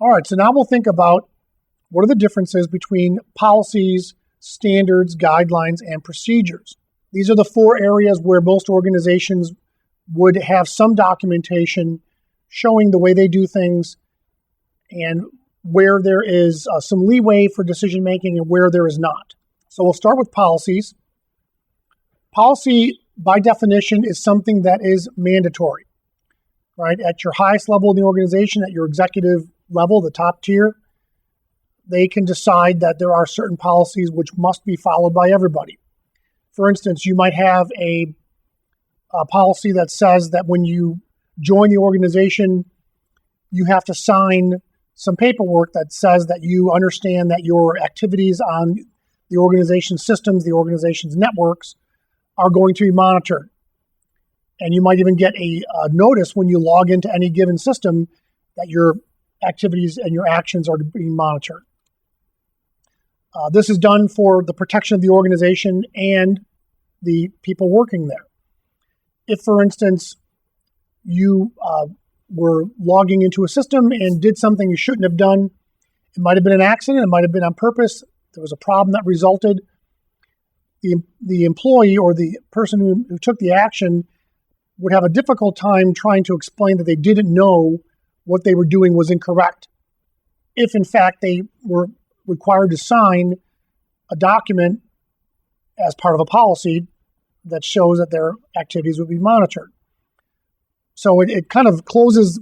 All right, so now we'll think about what are the differences between policies, standards, guidelines, and procedures. These are the 4 areas where most organizations would have some documentation showing the way they do things and where there is some leeway for decision making and where there is not. So we'll start with policies. Policy, by definition, is something that is mandatory, right? At your highest level in the organization, at your executive level, the top tier, they can decide that there are certain policies which must be followed by everybody. For instance, you might have a policy that says that when you join the organization, you have to sign some paperwork that says that you understand that your activities on the organization's systems, the organization's networks, are going to be monitored. And you might even get a notice when you log into any given system that your activities and your actions are being monitored. This is done for the protection of the organization and the people working there. If, for instance, you were logging into a system and did something you shouldn't have done, it might have been an accident, it might have been on purpose, there was a problem that resulted, the employee or the person who took the action would have a difficult time trying to explain that they didn't know what they were doing was incorrect. If, in fact, they were required to sign a document as part of a policy that shows that their activities would be monitored. So it kind of closes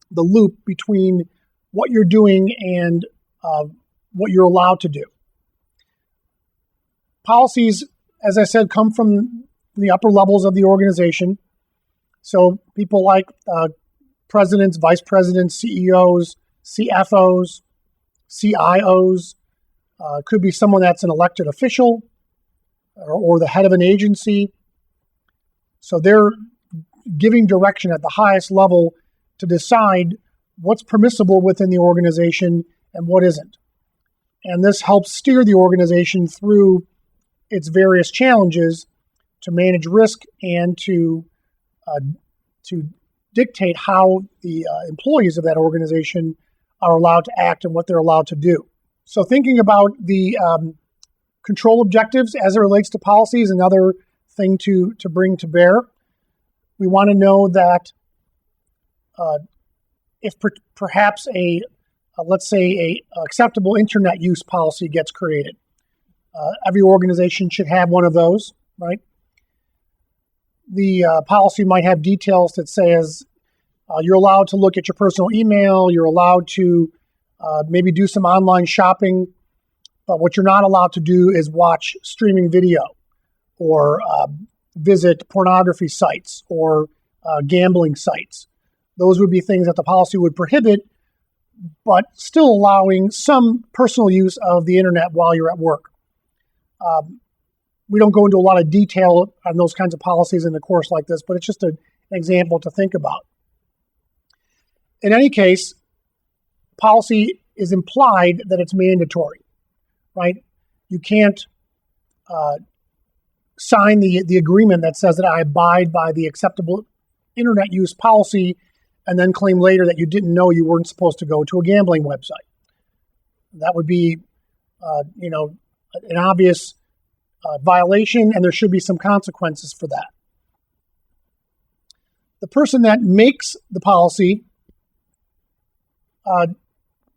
the loop between what you're doing and what you're allowed to do. Policies, as I said, come from the upper levels of the organization. So people like presidents, vice presidents, CEOs, CFOs, CIOs, could be someone that's an elected official or the head of an agency. So they're giving direction at the highest level to decide what's permissible within the organization and what isn't. And this helps steer the organization through its various challenges to manage risk and to dictate how the employees of that organization are allowed to act and what they're allowed to do. So thinking about the control objectives as it relates to policies, another thing to bring to bear. We want to know that if perhaps let's say a acceptable internet use policy gets created. Every organization should have one of those, right? The policy might have details that says you're allowed to look at your personal email, you're allowed to maybe do some online shopping, but what you're not allowed to do is watch streaming video or visit pornography sites or gambling sites. Those would be things that the policy would prohibit, but still allowing some personal use of the internet while you're at work. We don't go into a lot of detail on those kinds of policies in a course like this, but it's just an example to think about. In any case, policy is implied that it's mandatory, right? You can't sign the agreement that says that I abide by the acceptable internet use policy and then claim later that you didn't know you weren't supposed to go to a gambling website. That would be, an obvious violation, and there should be some consequences for that. The person that makes the policy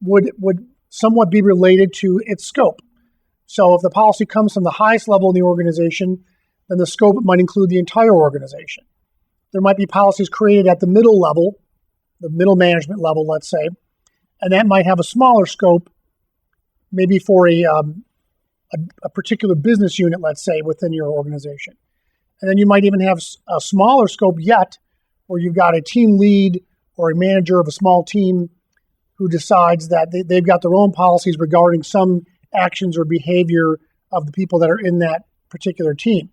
would somewhat be related to its scope. So if the policy comes from the highest level in the organization, then the scope might include the entire organization. There might be policies created at the middle level, the middle management level, let's say, and that might have a smaller scope, maybe for a particular business unit, let's say, within your organization. And then you might even have a smaller scope yet, where you've got a team lead or a manager of a small team who decides that they've got their own policies regarding some actions or behavior of the people that are in that particular team.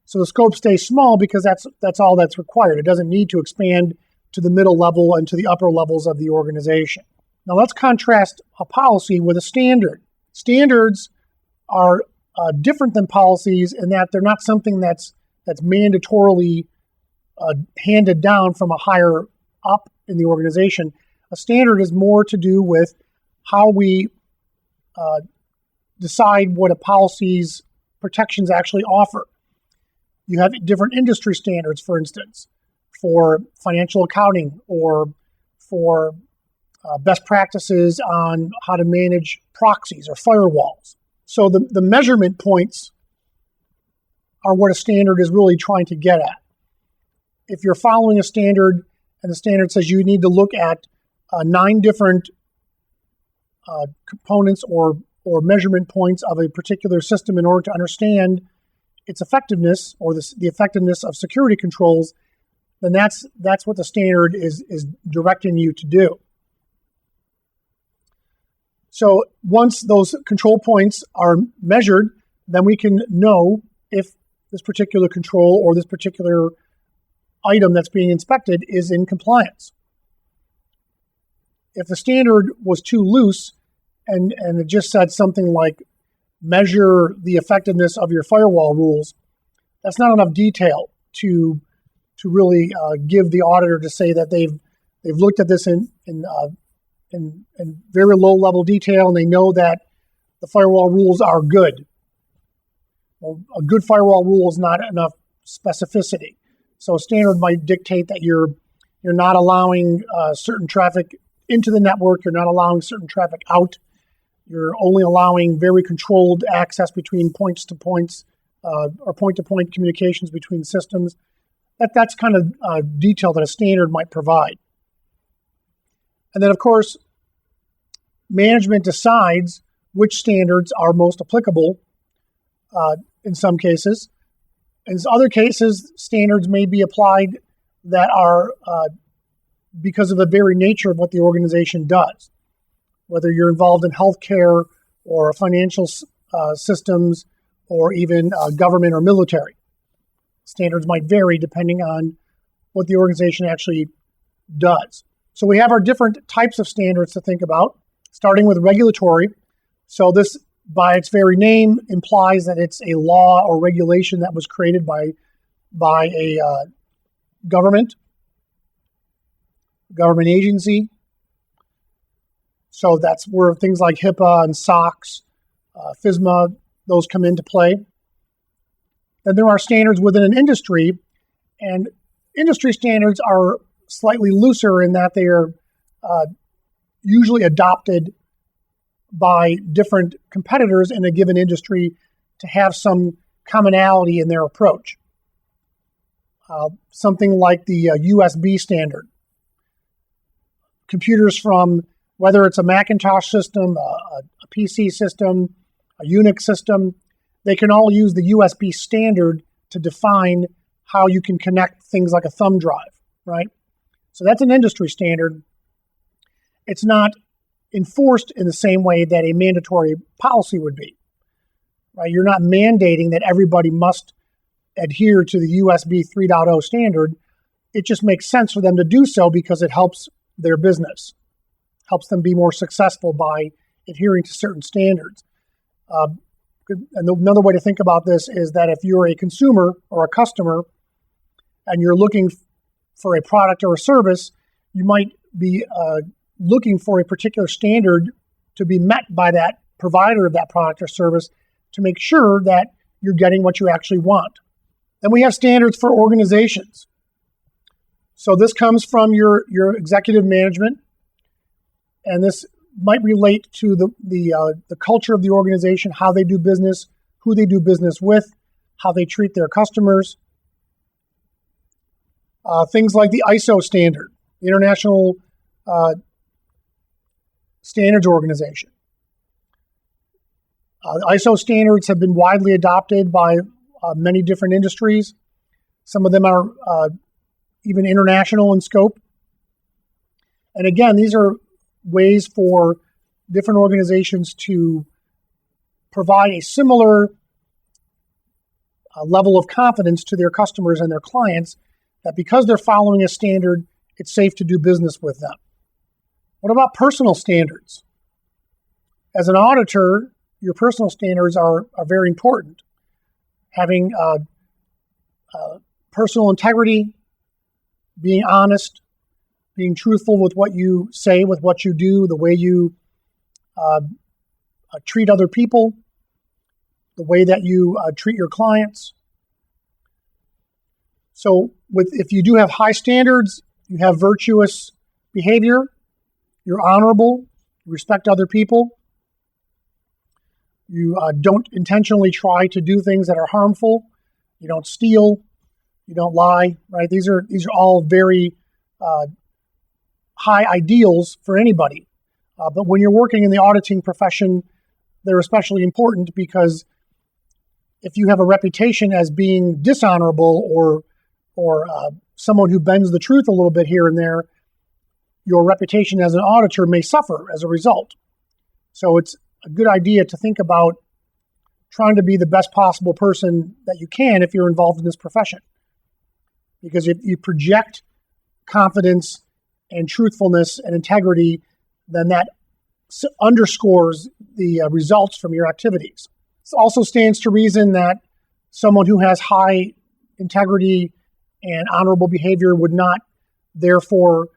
So the scope stays small because that's all that's required. It doesn't need to expand to the middle level and to the upper levels of the organization. Now let's contrast a policy with a standard. Standards are different than policies in that they're not something that's mandatorily handed down from a higher up in the organization. A A standard is more to do with how we decide what a policy's protections actually offer. You have different industry standards, for instance, for financial accounting or for best practices on how to manage proxies or firewalls. So the measurement points are what a standard is really trying to get at. If you're following a standard and the standard says you need to look at 9 different components or measurement points of a particular system in order to understand its effectiveness or the effectiveness of security controls, then that's what the standard is directing you to do. So once those control points are measured, then we can know if this particular control or this particular item that's being inspected is in compliance. If the standard was too loose and it just said something like measure the effectiveness of your firewall rules, that's not enough detail to really give the auditor to say that they've looked at this in very low level detail and they know that the firewall rules are good. Well, a good firewall rule is not enough specificity. So a standard might dictate that you're not allowing certain traffic into the network, you're not allowing certain traffic out, you're only allowing very controlled access between points to points or point-to-point communications between systems. That's kind of detail that a standard might provide. And then, of course, management decides which standards are most applicable in some cases. In other cases, standards may be applied that are because of the very nature of what the organization does. Whether you're involved in healthcare or financial systems or even government or military. Standards might vary depending on what the organization actually does. So we have our different types of standards to think about, starting with regulatory. So this, by its very name, implies that it's a law or regulation that was created by a government agency. So that's where things like HIPAA and SOX, FISMA, those come into play. Then there are standards within an industry, and industry standards are slightly looser in that they are usually adopted by different competitors in a given industry to have some commonality in their approach. Something like the USB standard. Computers from, whether it's a Macintosh system, a PC system, a Unix system, they can all use the USB standard to define how you can connect things like a thumb drive, right? So that's an industry standard. It's not enforced in the same way that a mandatory policy would be, right? You're not mandating that everybody must adhere to the USB 3.0 standard. It just makes sense for them to do so because it helps their business, helps them be more successful by adhering to certain standards. And another way to think about this is that if you're a consumer or a customer and you're looking for a product or a service, you might be looking for a particular standard to be met by that provider of that product or service to make sure that you're getting what you actually want. Then we have standards for organizations. So this comes from your executive management, and this might relate to the culture of the organization, how they do business, who they do business with, how they treat their customers. Things like the ISO standard, the International Standards Organization. ISO standards have been widely adopted by many different industries. Some of them are even international in scope. And again, these are ways for different organizations to provide a similar level of confidence to their customers and their clients that because they're following a standard, it's safe to do business with them. What about personal standards? As an auditor, your personal standards are very important. Having personal integrity, being honest, being truthful with what you say, with what you do, the way you treat other people, the way that you treat your clients. So if you do have high standards, you have virtuous behavior, you're honorable, you respect other people, you don't intentionally try to do things that are harmful, you don't steal, you don't lie, right? These are all very high ideals for anybody. But when you're working in the auditing profession, they're especially important because if you have a reputation as being dishonorable or someone who bends the truth a little bit here and there, your reputation as an auditor may suffer as a result. So it's a good idea to think about trying to be the best possible person that you can if you're involved in this profession. Because if you project confidence and truthfulness and integrity, then that underscores the results from your activities. It also stands to reason that someone who has high integrity and honorable behavior would not, therefore,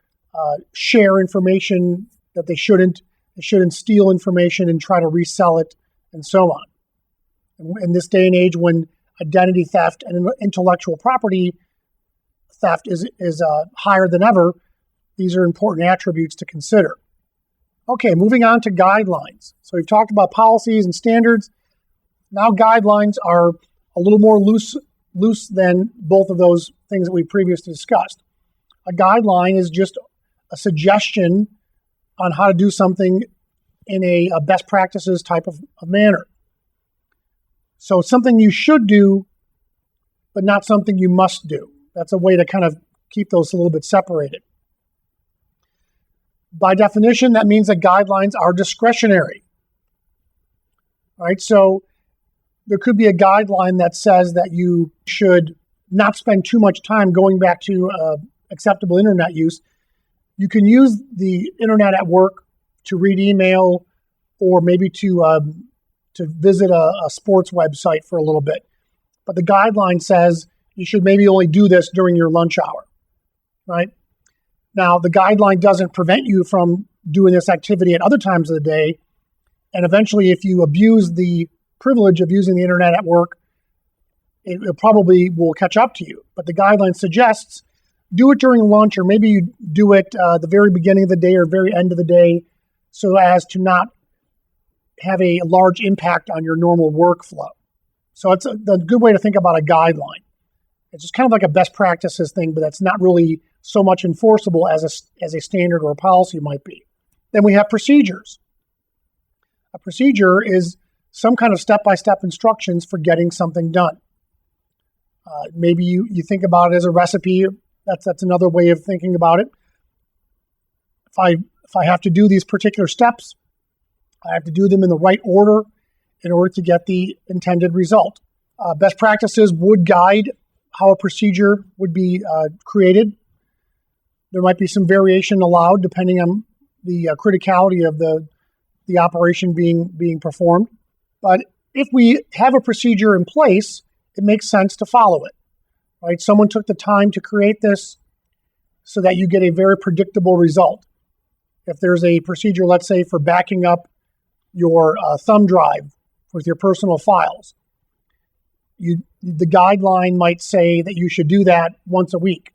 share information that they shouldn't. They shouldn't steal information and try to resell it, and so on. In this day and age, when identity theft and intellectual property theft is higher than ever, these are important attributes to consider. Okay, moving on to guidelines. So we've talked about policies and standards. Now guidelines are a little more loose than both of those things that we previously discussed. A guideline is just a suggestion on how to do something in a best practices type of manner. So something you should do, but not something you must do. That's a way to kind of keep those a little bit separated. By definition, that means that guidelines are discretionary. All right, so there could be a guideline that says that you should not spend too much time going back to acceptable internet use. You can use the internet at work to read email or maybe to visit a sports website for a little bit. But the guideline says you should maybe only do this during your lunch hour, right? Now, the guideline doesn't prevent you from doing this activity at other times of the day. And eventually, if you abuse the privilege of using the internet at work, it probably will catch up to you. But the guideline suggests do it during lunch, or maybe you do it the very beginning of the day or very end of the day, so as to not have a large impact on your normal workflow. So it's a good way to think about a guideline. It's just kind of like a best practices thing, but that's not really so much enforceable as a standard or a policy might be. Then we have procedures. A procedure is some kind of step-by-step instructions for getting something done. Maybe you think about it as a recipe. That's another way of thinking about it. If I have to do these particular steps, I have to do them in the right order in order to get the intended result. Best practices would guide how a procedure would be created. There might be some variation allowed depending on the criticality of the operation being performed. But if we have a procedure in place, it makes sense to follow it. Right? Someone took the time to create this so that you get a very predictable result. If there's a procedure, let's say, for backing up your thumb drive with your personal files, the guideline might say that you should do that once a week,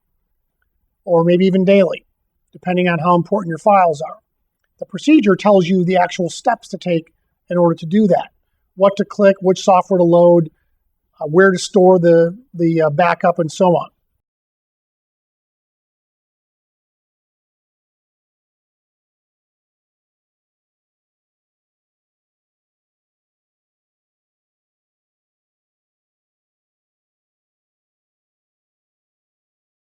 or maybe even daily, depending on how important your files are. The procedure tells you the actual steps to take in order to do that, what to click, which software to load, where to store the backup, and so on.